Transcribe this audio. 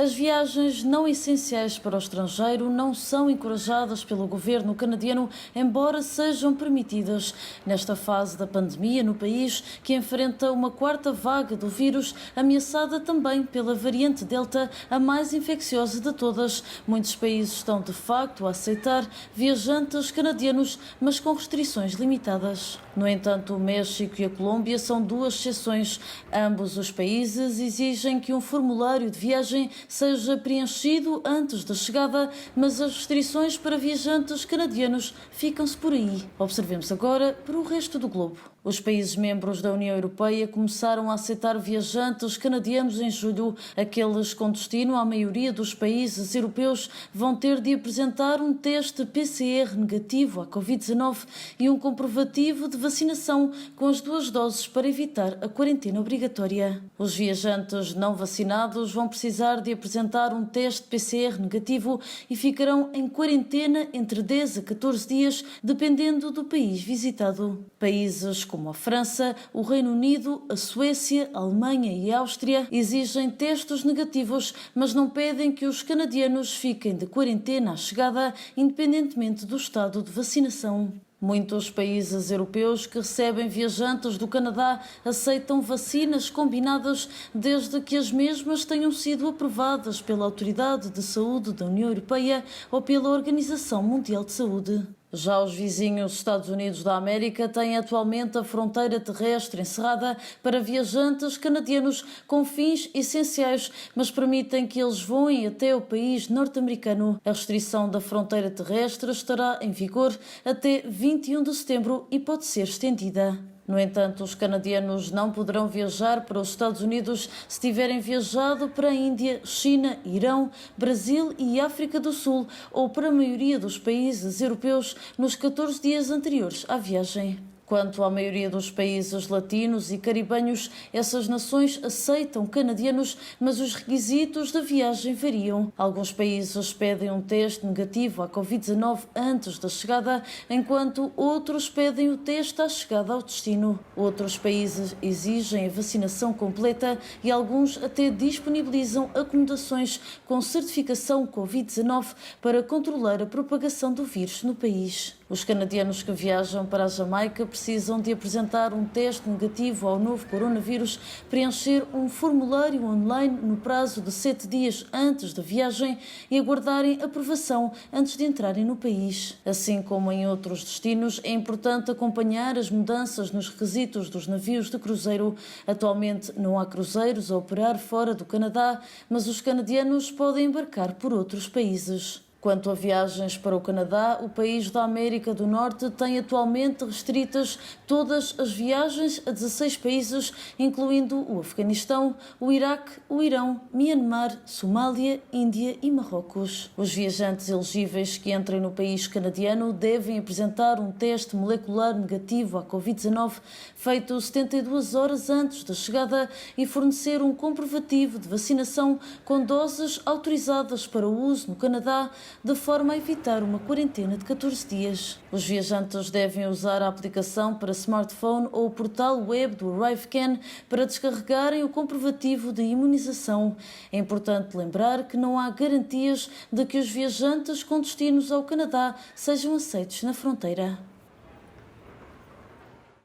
As viagens não essenciais para o estrangeiro não são encorajadas pelo governo canadiano, embora sejam permitidas. Nesta fase da pandemia no país, que enfrenta uma quarta vaga do vírus, ameaçada também pela variante Delta, a mais infecciosa de todas, muitos países estão de facto a aceitar viajantes canadianos, mas com restrições limitadas. No entanto, o México e a Colômbia são duas exceções. Ambos os países exigem que um formulário de viagem seja preenchido antes da chegada, mas as restrições para viajantes canadianos ficam-se por aí. Observemos agora para o resto do globo. Os países membros da União Europeia começaram a aceitar viajantes canadianos em julho. Aqueles com destino à maioria dos países europeus vão ter de apresentar um teste PCR negativo à Covid-19 e um comprovativo de vacinação com as 2 doses para evitar a quarentena obrigatória. Os viajantes não vacinados vão precisar de apresentar um teste PCR negativo e ficarão em quarentena entre 10 a 14 dias, dependendo do país visitado. Países como a França, o Reino Unido, a Suécia, a Alemanha e a Áustria exigem testes negativos, mas não pedem que os canadianos fiquem de quarentena à chegada, independentemente do estado de vacinação. Muitos países europeus que recebem viajantes do Canadá aceitam vacinas combinadas desde que as mesmas tenham sido aprovadas pela Autoridade de Saúde da União Europeia ou pela Organização Mundial de Saúde. Já os vizinhos Estados Unidos da América têm atualmente a fronteira terrestre encerrada para viajantes canadianos com fins essenciais, mas permitem que eles voem até o país norte-americano. A restrição da fronteira terrestre estará em vigor até 21 de setembro e pode ser estendida. No entanto, os canadianos não poderão viajar para os Estados Unidos se tiverem viajado para a Índia, China, Irão, Brasil e África do Sul ou para a maioria dos países europeus nos 14 dias anteriores à viagem. Quanto à maioria dos países latinos e caribenhos, essas nações aceitam canadianos, mas os requisitos da viagem variam. Alguns países pedem um teste negativo à Covid-19 antes da chegada, enquanto outros pedem o teste à chegada ao destino. Outros países exigem a vacinação completa e alguns até disponibilizam acomodações com certificação Covid-19 para controlar a propagação do vírus no país. Os canadianos que viajam para a Jamaica precisam de apresentar um teste negativo ao novo coronavírus, preencher um formulário online no prazo de 7 dias antes da viagem e aguardarem aprovação antes de entrarem no país. Assim como em outros destinos, é importante acompanhar as mudanças nos requisitos dos navios de cruzeiro. Atualmente não há cruzeiros a operar fora do Canadá, mas os canadianos podem embarcar por outros países. Quanto a viagens para o Canadá, o país da América do Norte tem atualmente restritas todas as viagens a 16 países, incluindo o Afeganistão, o Iraque, o Irão, Myanmar, Somália, Índia e Marrocos. Os viajantes elegíveis que entrem no país canadiano devem apresentar um teste molecular negativo à Covid-19 feito 72 horas antes da chegada e fornecer um comprovativo de vacinação com doses autorizadas para o uso no Canadá, de forma a evitar uma quarentena de 14 dias. Os viajantes devem usar a aplicação para smartphone ou o portal web do ArriveCan para descarregarem o comprovativo de imunização. É importante lembrar que não há garantias de que os viajantes com destinos ao Canadá sejam aceitos na fronteira.